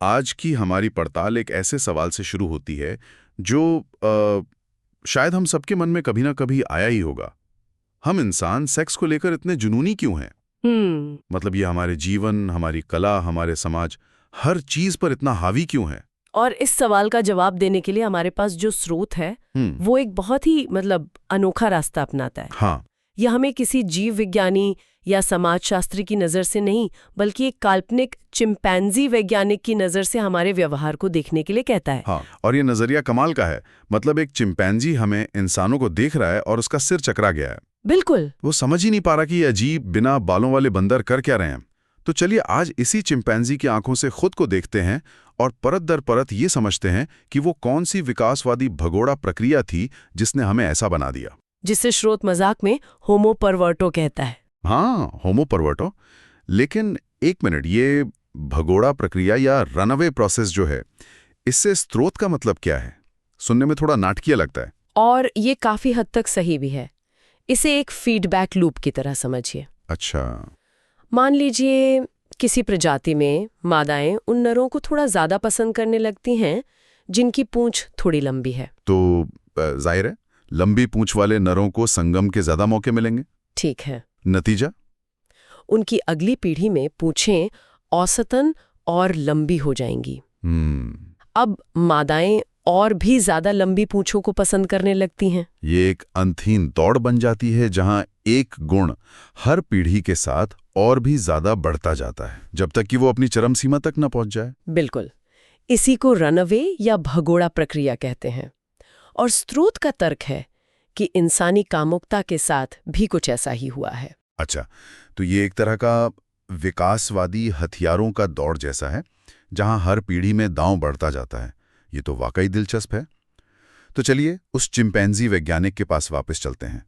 आज की हमारी पड़ताल एक ऐसे सवाल से शुरू होती है जो शायद हम सबके मन में कभी ना कभी आया ही होगा। हम इंसान सेक्स को लेकर इतने जुनूनी क्यों हैं? मतलब ये हमारे जीवन, हमारी कला, हमारे समाज, हर चीज पर इतना हावी क्यों है? और इस सवाल का जवाब देने के लिए हमारे पास जो स्रोत है वो एक बहुत ही अनोखा रास्ता अपनाता है। हाँ। यह हमें किसी जीव विज्ञानी या समाजशास्त्री की नज़र से नहीं, बल्कि एक काल्पनिक चिंपैंजी वैज्ञानिक की नज़र से हमारे व्यवहार को देखने के लिए कहता है। हाँ, और ये नजरिया कमाल का है। मतलब एक चिंपैंजी हमें इंसानों को देख रहा है और उसका सिर चकरा गया है। बिल्कुल। वो समझ ही नहीं पा रहा कि ये अजीब बिना बालों वाले बंदर कर क्या रहे हैं। तो चलिए आज इसी चिंपैंजी की आंखों से खुद को देखते हैं और परत दर परत ये समझते हैं कि वो कौन सी विकासवादी भगोड़ा प्रक्रिया थी जिसने हमें ऐसा बना दिया, जिसे स्रोत मजाक में होमो परवर्टो कहता है। हाँ, होमो परवर्टो। लेकिन एक मिनट, ये भगोड़ा प्रक्रिया या रनअवे प्रोसेस जो है, इससे स्रोत का मतलब क्या है? सुनने में थोड़ा नाटकीय लगता है। और ये काफी हद तक सही भी है। इसे एक फीडबैक लूप की तरह समझिए। अच्छा। मान लीजिए किसी प्रजाति में मादाएं उन नरों को थोड़ा ज्यादा पसंद करने लगती हैं जिनकी पूंछ थोड़ी लंबी है। तो जाहिर है लंबी पूंछ वाले नरों को संगम के ज्यादा मौके मिलेंगे। ठीक है। नतीजा? उनकी अगली पीढ़ी में पूंछें औसतन और लंबी हो जाएंगी। अब मादाएं और भी ज्यादा लंबी पूंछों को पसंद करने लगती हैं। ये एक अनथीन दौड़ बन जाती है जहां एक गुण हर पीढ़ी के साथ और भी ज्यादा बढ़ता जाता है जब तक कि वो अपनी चरम सीमा तक न पहुंच जाए। बिल्कुल। इसी को रनअवे या भगोड़ा प्रक्रिया कहते हैं। और स्रोत का तर्क है कि इंसानी कामुकता के साथ भी कुछ ऐसा ही हुआ है। अच्छा, तो ये एक तरह का विकासवादी हथियारों का दौड़ जैसा है जहां हर पीढ़ी में दांव बढ़ता जाता है। ये तो वाकई दिलचस्प है। तो चलिए उस चिंपैंजी वैज्ञानिक के पास वापस चलते हैं।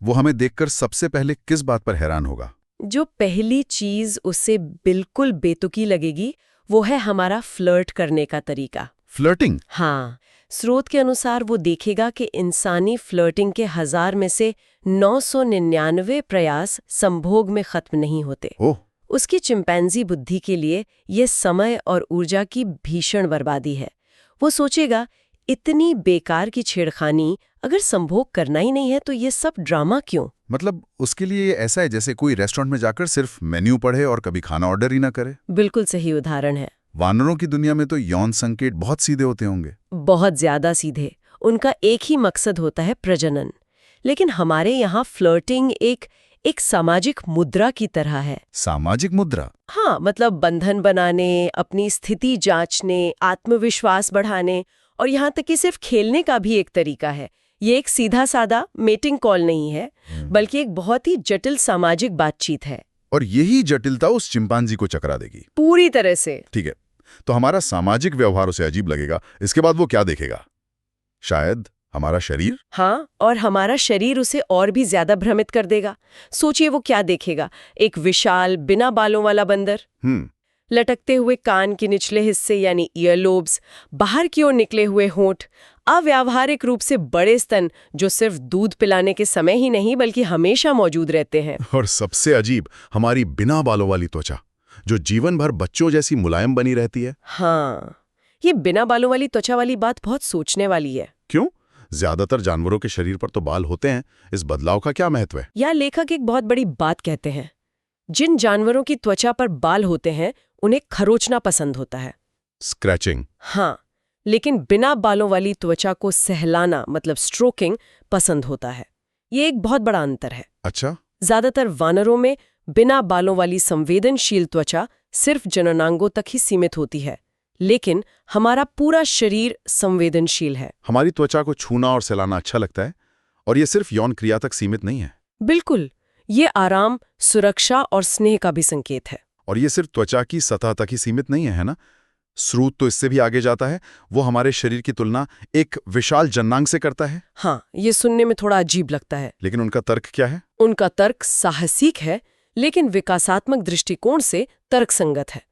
वो हमें देखकर सबसे पहले किस बात पर हैरान होगा? जो पहली चीज उससे बिल्कुल बेतुकी लगेगी वो है हमारा फ्लर्ट करने का तरीका। फ्लर्टिंग? हाँ। स्रोत के अनुसार वो देखेगा कि इंसानी फ्लर्टिंग के 1000 में से 999 प्रयास संभोग में खत्म नहीं होते। उसकी चिंपैंजी बुद्धि के लिए ये समय और ऊर्जा की भीषण बर्बादी है। वो सोचेगा इतनी बेकार की छेड़खानी, अगर संभोग करना ही नहीं है तो ये सब ड्रामा क्यों? मतलब उसके लिए ऐसा है जैसे कोई रेस्टोरेंट में जाकर सिर्फ मेन्यू पढ़े और कभी खाना ऑर्डर ही ना करे। बिल्कुल सही उदाहरण है। वानरों की दुनिया में तो यौन संकेत बहुत सीधे होते होंगे। बहुत ज्यादा सीधे। उनका एक ही मकसद होता है प्रजनन। लेकिन हमारे यहाँ फ्लर्टिंग एक सामाजिक मुद्रा की तरह है। सामाजिक मुद्रा? हाँ, मतलब बंधन बनाने, अपनी स्थिति जांचने, आत्मविश्वास बढ़ाने और यहाँ तक कि सिर्फ खेलने का भी एक तरीका है। ये एक सीधा साधा मेटिंग कॉल नहीं है, बल्कि एक बहुत ही जटिल सामाजिक बातचीत है। और यही जटिलता उस चिंपांजी को चकरा देगी पूरी तरह से। ठीक है, तो हमारा सामाजिक व्यवहार उसे अजीब लगेगा। इसके बाद वो क्या देखेगा? शायद हमारा शरीर? हाँ, और हमारा शरीर उसे और भी ज्यादा भ्रमित कर देगा। सोचिए वो क्या देखेगा। एक विशाल बिना बालों वाला बंदर, लटकते हुए कान के निचले हिस्से यानी ईयरलोब्स, बाहर की ओर निकले हुए होंठ, अव्यावहारिक रूप से बड़े स्तन जो सिर्फ दूध पिलाने के समय ही नहीं बल्कि हमेशा मौजूद रहते हैं। और सबसे अजीब, हमारी बिना बालों वाली त्वचा जो जीवन भर बच्चों जैसी मुलायम बनी रहती है। हाँ, ये बिना बालों वाली त्वचा वाली बात बहुत सोचने वाली है। क्यों? ज्यादातर जानवरों के शरीर पर तो बाल होते हैं। इस बदलाव का क्या महत्व है? यह लेखक एक बहुत बड़ी बात कहते हैं। जिन जानवरों की त्वचा पर बाल होते हैं उन्हें खरोचना पसंद होता है, स्क्रैचिंग। हाँ, लेकिन बिना बालों वाली त्वचा को सहलाना मतलब स्ट्रोकिंग पसंद होता है। ये एक बहुत बड़ा अंतर है। अच्छा। ज्यादातर वानरों में बिना बालों वाली संवेदनशील त्वचा सिर्फ जननांगों तक ही सीमित होती है, लेकिन हमारा पूरा शरीर संवेदनशील है। हमारी त्वचा को छूना और सहलाना अच्छा लगता है, और ये सिर्फ यौन क्रिया तक सीमित नहीं है। बिल्कुल, ये आराम, सुरक्षा और स्नेह का भी संकेत है। और ये सिर्फ त्वचा की सतह तक ही सीमित नहीं है ना? स्रोत तो इससे भी आगे जाता है। वो हमारे शरीर की तुलना एक विशाल जननांग से करता है। हाँ, ये सुनने में थोड़ा अजीब लगता है। लेकिन उनका तर्क क्या है? उनका तर्क साहसिक है, लेकिन विकासात्मक दृष्टिकोण से तर्कसंगत है।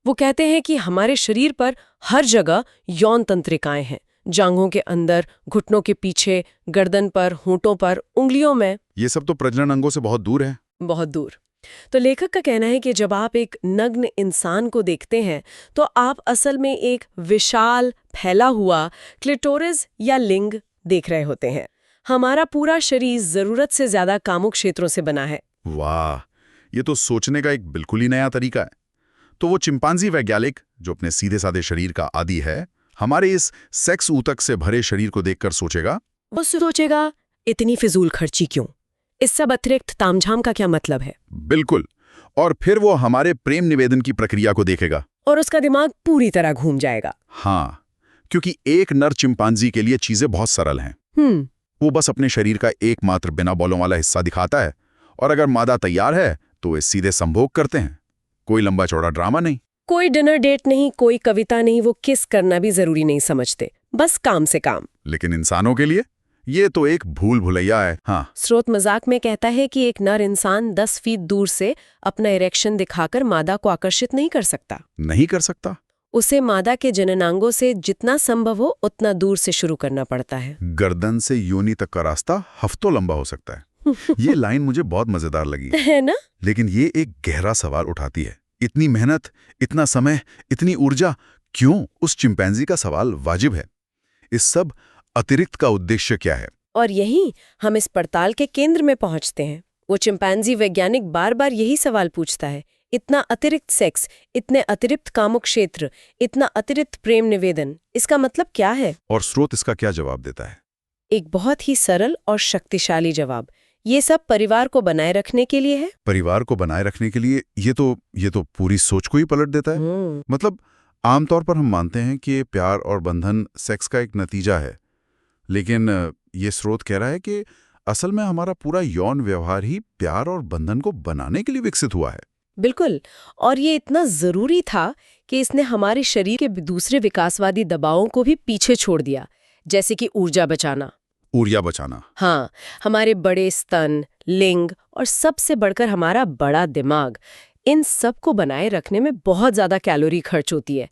वो कहते हैं कि हमारे शरीर पर हर जगह यौन तंत्रिकाएं हैं, जांघों के अंदर, घुटनों के पीछे, गर्दन पर, होंठों पर, उंगलियों में। ये सब तो प्रजनन अंगों से बहुत दूर है। बहुत दूर। तो लेखक का कहना है कि जब आप एक नग्न इंसान को देखते हैं तो आप असल में एक विशाल फैला हुआ क्लिटोरिस या लिंग देख रहे होते हैं। हमारा पूरा शरीर जरूरत से ज्यादा कामुक क्षेत्रों से बना है। वाह, ये तो सोचने का एक बिल्कुल ही नया तरीका है। तो वो चिंपांजी वैज्ञानिक जो अपने सीधे साधे शरीर का आदी है, हमारे इस सेक्स ऊतक से भरे शरीर को देखकर सोचेगा, वो सोचेगा इतनी फिजूल खर्ची क्यों, इस सब अतिरिक्त तामझाम का क्या मतलब है। बिल्कुल। और फिर वो हमारे प्रेम निवेदन की प्रक्रिया को देखेगा और उसका दिमाग पूरी तरह घूम जाएगा। हाँ, क्योंकि एक नर चिंपांजी के लिए चीजें बहुत सरल हैं। वो बस अपने शरीर का एकमात्र बिना बॉलों वाला हिस्सा दिखाता है, और अगर मादा तैयार है तो वे सीधे संभोग करते हैं। कोई लंबा चौड़ा ड्रामा नहीं, कोई डिनर डेट नहीं, कोई कविता नहीं, वो किस करना भी जरूरी नहीं समझते, बस काम से काम। लेकिन इंसानों के लिए ये तो एक भूल भुलैया है। हाँ, स्रोत मजाक में कहता है कि एक नर इंसान 10 फीट दूर से अपना इरेक्शन दिखाकर मादा को आकर्षित नहीं कर सकता। नहीं कर सकता। उसे मादा के जननांगों से जितना संभव हो उतना दूर से शुरू करना पड़ता है। गर्दन से योनि तक का रास्ता हफ्तों लंबा हो सकता है। ये लाइन मुझे बहुत मजेदार लगी है ना? लेकिन ये एक गहरा सवाल उठाती है। इतनी मेहनत, इतना समय, इतनी ऊर्जा, क्यों उस चिंपैंजी का सवाल वाजिब है। इस सब अतिरिक्त का उद्देश्य क्या है? और यही हम इस पड़ताल के केंद्र में पहुंचते हैं। वो चिंपैंजी वैज्ञानिक बार बार यही सवाल पूछता है, इतना अतिरिक्त सेक्स, इतने अतिरिक्त कामुक क्षेत्र, इतना अतिरिक्त प्रेम निवेदन, इसका मतलब क्या है? और स्रोत इसका क्या जवाब देता है? एक बहुत ही सरल और शक्तिशाली जवाब। ये सब परिवार को बनाए रखने के लिए है। परिवार को बनाए रखने के लिए? ये तो पूरी सोच को ही पलट देता है। मतलब आमतौर पर हम मानते हैं कि प्यार और बंधन सेक्स का एक नतीजा है, लेकिन ये स्रोत कह रहा है कि असल में हमारा पूरा यौन व्यवहार ही प्यार और बंधन को बनाने के लिए विकसित हुआ है। बिल्कुल, और ये इतना जरूरी था कि इसने हमारे शरीर के दूसरे विकासवादी दबावों को भी पीछे छोड़ दिया, जैसे कि ऊर्जा बचाना। हाँ, हमारे बड़े स्तन, लिंग और सबसे बढ़कर हमारा बड़ा दिमाग, इन सब को बनाए रखने में बहुत ज्यादा कैलोरी खर्च होती है।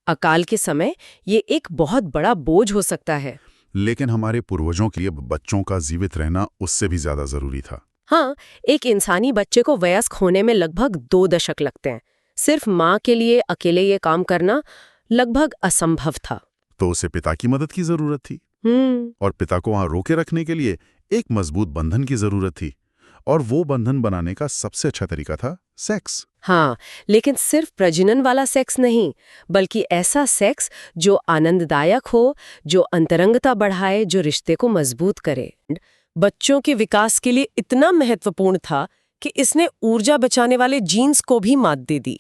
अकाल के समय ये एक बहुत बड़ा बोझ हो सकता है। लेकिन हमारे पूर्वजों के लिए बच्चों का जीवित रहना उससे भी ज्यादा जरूरी था। हाँ, एक इंसानी बच्चे को वयस्क होने में लगभग 2 दशक लगते हैं। सिर्फ माँ के लिए अकेले ये काम करना लगभग असंभव था। तो उसे पिता की मदद की जरूरत थी। और पिता को वहां रोके रखने के लिए एक मजबूत बंधन की जरूरत थी। और वो बंधन बनाने का सबसे अच्छा तरीका था सेक्स। हाँ, लेकिन सिर्फ प्रजनन वाला सेक्स नहीं, बल्कि ऐसा सेक्स जो आनंददायक हो, जो अंतरंगता बढ़ाए, जो रिश्ते को मजबूत करे। बच्चों के विकास के लिए इतना महत्वपूर्ण था कि इसने ऊर्जा बचाने वाले जीन्स को भी मात दे दी।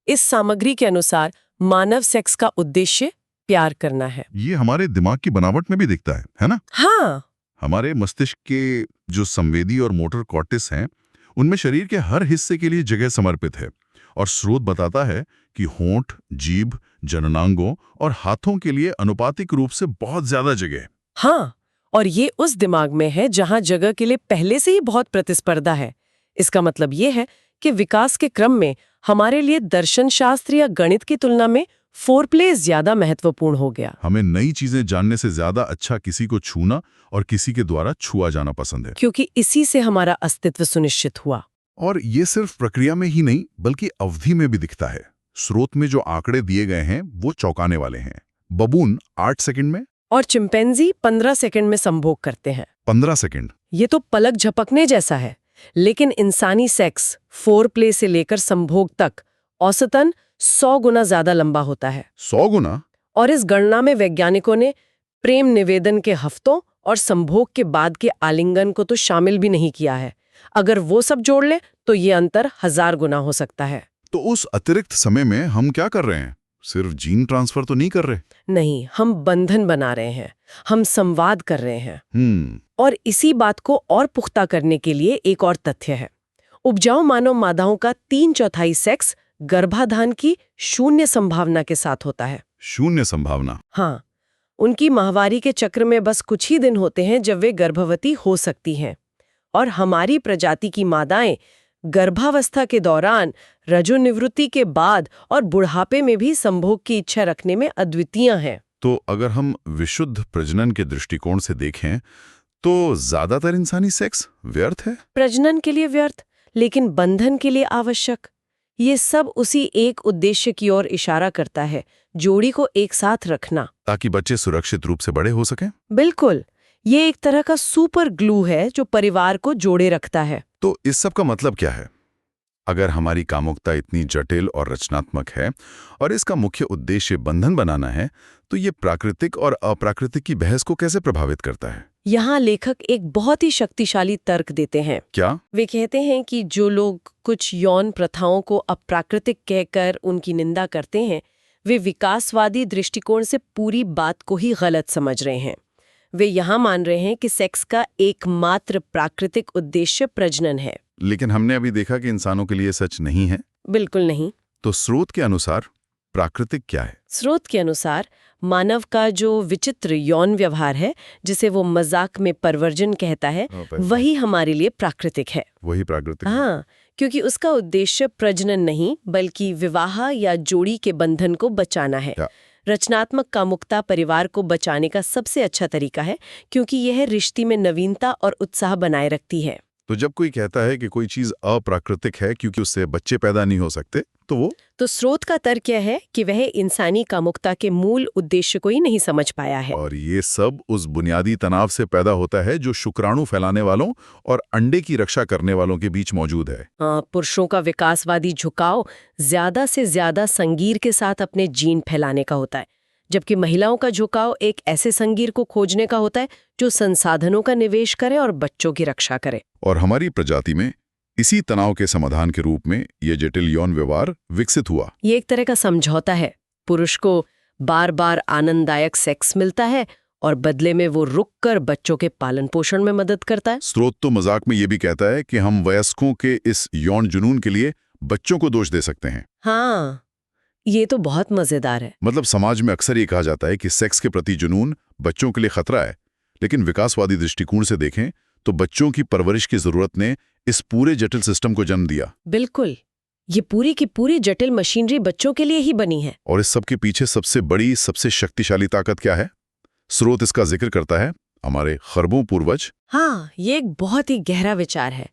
इस सामग्री के अनुसार मानव सेक्स का उद्देश्य प्यार करना है। ये हमारे दिमाग की बनावट में भी दिखता है ना? हाँ, हमारे मस्तिष्क के जो संवेदी और मोटर कॉर्टेक्स हैं, उनमें शरीर के हर हिस्से के लिए जगह समर्पित है। और स्रोत बताता है कि होंठ, जीभ, जननांगों और हाथों के लिए अनुपातिक रूप से बहुत ज्यादा जगह। हाँ, और ये उस दिमाग में है जहां जगह के लिए पहले से ही बहुत प्रतिस्पर्धा है। इसका मतलब ये है कि विकास के क्रम में हमारे लिए दर्शन शास्त्र या गणित की तुलना में फोरप्ले ज्यादा महत्वपूर्ण हो गया। हमें नई चीजें जानने से ज्यादा अच्छा किसी को छूना और किसी के द्वारा छुआ जाना पसंद है, क्योंकि इसी से हमारा अस्तित्व सुनिश्चित हुआ। और ये सिर्फ प्रक्रिया में ही नहीं बल्कि अवधि में भी दिखता है। स्रोत में जो आंकड़े दिए गए हैं वो चौंकाने वाले हैं। बबून 8 सेकंड में और चिंपैंजी 15 सेकंड में संभोग करते हैं। 15 सेकंड, ये तो पलक झपकने जैसा है। लेकिन इंसानी सेक्स फोरप्ले से लेकर संभोग तक औसतन 100 गुना ज्यादा लंबा होता है। 100 गुना? और इस गणना में वैज्ञानिकों ने प्रेम निवेदन के हफ्तों और संभोग के बाद के आलिंगन को तो शामिल भी नहीं किया है। अगर वो सब जोड़ लें तो ये अंतर 1000 गुना हो सकता है। तो उस अतिरिक्त समय में हम क्या कर रहे हैं? सिर्फ जीन ट्रांसफर तो नहीं कर रहे? नहीं, हम बंधन बना रहे हैं, हम संवाद कर रहे हैं। और इसी बात को और पुख्ता करने के लिए एक और तथ्य है। उपजाऊ मानव मादाओं का 3/4 सेक्स गर्भाधान की 0 संभावना के साथ होता है। 0 संभावना? हाँ, उनकी माहवारी के चक्र में बस कुछ ही दिन होते हैं जब वे गर्भवती हो सकती हैं। और हमारी प्रजाति की मादाएं गर्भावस्था के दौरान, रजोनिवृत्ति के बाद और बुढ़ापे में भी संभोग की इच्छा रखने में अद्वितीय हैं। तो अगर हम विशुद्ध प्रजनन के दृष्टिकोण से देखें तो ज्यादातर इंसानी सेक्स व्यर्थ है? प्रजनन के लिए व्यर्थ, लेकिन बंधन के लिए आवश्यक। ये सब उसी एक उद्देश्य की ओर इशारा करता है, जोड़ी को एक साथ रखना, ताकि बच्चे सुरक्षित रूप से बड़े हो सकें। बिल्कुल, ये एक तरह का सुपर ग्लू है जो परिवार को जोड़े रखता है। तो इस सब का मतलब क्या है? अगर हमारी कामुकता इतनी जटिल और रचनात्मक है और इसका मुख्य उद्देश्य बंधन बनाना है, तो ये प्राकृतिक और अप्राकृतिक की बहस को कैसे प्रभावित करता है? यहाँ लेखक एक बहुत ही शक्तिशाली तर्क देते हैं। क्या? वे कहते हैं कि जो लोग कुछ यौन प्रथाओं को अप्राकृतिक कहकर उनकी निंदा करते हैं, वे विकासवादी दृष्टिकोण से पूरी बात को ही गलत समझ रहे हैं। वे यहाँ मान रहे हैं कि सेक्स का एकमात्र प्राकृतिक उद्देश्य प्रजनन है। लेकिन हमने अभी देखा कि इंसानों के लिए सच नहीं है। बिल्कुल नहीं। तो स्रोत के अनुसार प्राकृतिक क्या है? स्रोत के अनुसार मानव का जो विचित्र यौन व्यवहार है, जिसे वो मजाक में परवर्जन कहता है, वही हमारे लिए प्राकृतिक है। वही प्राकृतिक। हाँ, क्योंकि उसका उद्देश्य प्रजनन नहीं बल्कि विवाह या जोड़ी के बंधन को बचाना है। रचनात्मक कामुकता परिवार को बचाने का सबसे अच्छा तरीका है, क्योंकि यह रिश्ते में नवीनता और उत्साह बनाए रखती है। तो जब कोई कहता है कि कोई चीज अप्राकृतिक है क्योंकि उससे बच्चे पैदा नहीं हो सकते, तो स्रोत का तर्क यह है कि वह इंसानी कामुकता के मूल उद्देश्य को ही नहीं समझ पाया है। और ये सब उस बुनियादी तनाव से पैदा होता है जो शुक्राणु फैलाने वालों और अंडे की रक्षा करने वालों के बीच मौजूद है। पुरुषों का विकासवादी झुकाव ज्यादा से ज्यादा संगीर के साथ अपने जीन फैलाने का होता है, जबकि महिलाओं का झुकाव एक ऐसे संगीर को खोजने का होता है जो संसाधनों का निवेश करे और बच्चों की रक्षा करे। और हमारी प्रजाति में इसी तनाव के समाधान के रूप में ये जटिल यौन व्यवहार विकसित हुआ। ये एक तरह का समझौता है। पुरुष को बार बार आनंददायक सेक्स मिलता है और बदले में वो रुककर बच्चों के पालन पोषण में मदद करता है। स्रोत तो मजाक में ये भी कहता है कि हम वयस्कों के इस यौन जुनून के लिए बच्चों को दोष दे सकते हैं। हाँ, ये तो बहुत मजेदार है। मतलब समाज में अक्सर ये कहा जाता है कि सेक्स के प्रति जुनून बच्चों के लिए खतरा है, लेकिन विकासवादी दृष्टिकोण से देखें तो बच्चों की परवरिश की जरूरत ने इस पूरे जटिल सिस्टम को जन्म दिया। बिल्कुल, ये पूरी की पूरी जटिल मशीनरी बच्चों के लिए ही बनी है। और इस सब के पीछे सबसे बड़ी, सबसे शक्तिशाली ताकत क्या है? स्रोत इसका जिक्र करता है हमारे खरबों पूर्वज। हाँ, ये एक बहुत ही गहरा विचार है।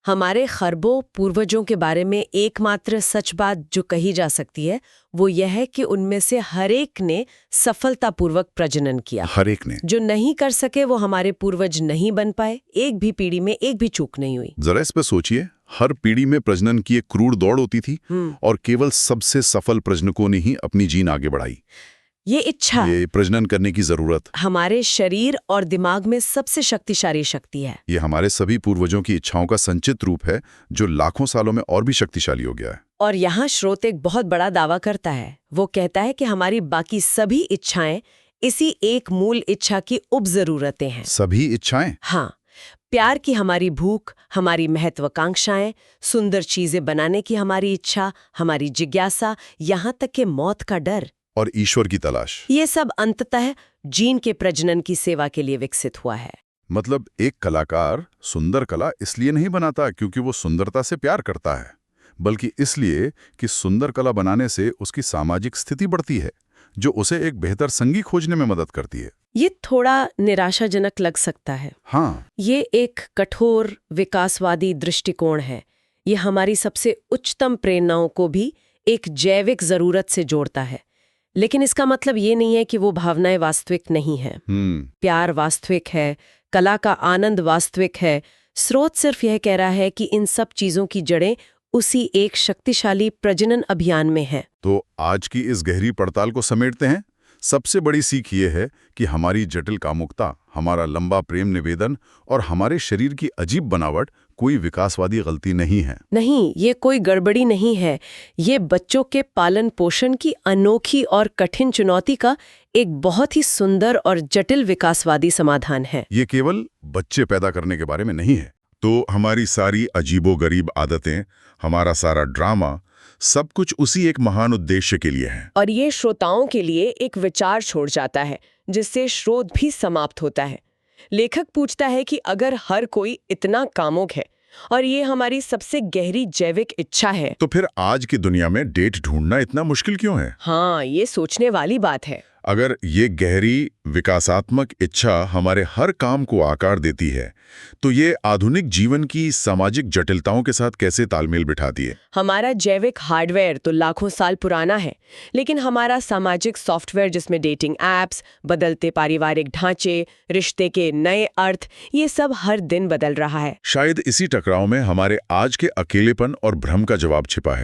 हमारे खरबों पूर्वजों के बारे में एकमात्र सच बात जो कही जा सकती है वो यह है कि उनमें से हर एक ने सफलतापूर्वक प्रजनन किया। हर एक ने। जो नहीं कर सके वो हमारे पूर्वज नहीं बन पाए। एक भी पीढ़ी में एक भी चूक नहीं हुई। जरा इस पे सोचिए, हर पीढ़ी में प्रजनन की एक क्रूर दौड़ होती थी और केवल सबसे सफल प्रजनकों ने ही अपनी जीन आगे बढ़ाई। ये इच्छा, ये प्रजनन करने की जरूरत हमारे शरीर और दिमाग में सबसे शक्तिशाली शक्ति है। ये हमारे सभी पूर्वजों की इच्छाओं का संचित रूप है जो लाखों सालों में और भी शक्तिशाली हो गया है। और यहाँ स्रोत एक बहुत बड़ा दावा करता है। वो कहता है कि हमारी बाकी सभी इच्छाएं इसी एक मूल इच्छा की उपजरूरतें हैं। सभी इच्छाएं? हाँ, प्यार की हमारी भूख, हमारी महत्वाकांक्षाएं, सुंदर चीजें बनाने की हमारी इच्छा, हमारी जिज्ञासा, यहाँ तक कि मौत का डर और ईश्वर की तलाश, ये सब अंततः जीन के प्रजनन की सेवा के लिए विकसित हुआ है। मतलब एक कलाकार सुंदर कला इसलिए नहीं बनाता क्योंकि वो सुंदरता से प्यार करता है, बल्कि इसलिए कि सुंदर कला बनाने से उसकी सामाजिक स्थिति बढ़ती है, जो उसे एक बेहतर संगी खोजने में मदद करती है। ये थोड़ा निराशाजनक लग सकता है। हाँ, ये एक कठोर विकासवादी दृष्टिकोण है। ये हमारी सबसे उच्चतम प्रेरणाओं को भी एक जैविक जरूरत से जोड़ता है, लेकिन इसका मतलब ये नहीं है कि वो भावनाएं वास्तविक नहीं हैं। प्यार वास्तविक है, कला का आनंद वास्तविक है। स्रोत सिर्फ यह कह रहा है कि इन सब चीजों की जड़ें उसी एक शक्तिशाली प्रजनन अभियान में है। तो आज की इस गहरी पड़ताल को समेटते हैं। सबसे बड़ी सीख ये है कि हमारी जटिल कामुकता, हमारा लंबा प्रेम निवेदन और हमारे शरीर की अजीब बनावट कोई विकासवादी गलती नहीं है। नहीं, ये कोई गड़बड़ी नहीं है। ये बच्चों के पालन पोषण की अनोखी और कठिन चुनौती का एक बहुत ही सुंदर और जटिल विकासवादी समाधान है। ये केवल बच्चे पैदा करने के बारे में नहीं है। तो हमारी सारी अजीबोगरीब आदतें, हमारा सारा ड्रामा, सब कुछ उसी एक महान उद्देश्य के लिए है। और ये श्रोताओं के लिए एक विचार छोड़ जाता है जिससे स्रोत भी समाप्त होता है। लेखक पूछता है कि अगर हर कोई इतना कामुक है और ये हमारी सबसे गहरी जैविक इच्छा है, तो फिर आज की दुनिया में डेट ढूंढना इतना मुश्किल क्यों है? हाँ, ये सोचने वाली बात है। अगर ये गहरी विकासात्मक इच्छा हमारे हर काम को आकार देती है, तो ये आधुनिक जीवन की सामाजिक जटिलताओं के साथ कैसे तालमेल बिठाती है? हमारा जैविक हार्डवेयर तो लाखों साल पुराना है, लेकिन हमारा सामाजिक सॉफ्टवेयर जिसमें डेटिंग एप्स, बदलते पारिवारिक ढांचे, रिश्ते के नए अर्थ, ये सब हर दिन बदल रहा है। शायद इसी टकराव में हमारे आज के अकेलेपन और भ्रम का जवाब छिपा है।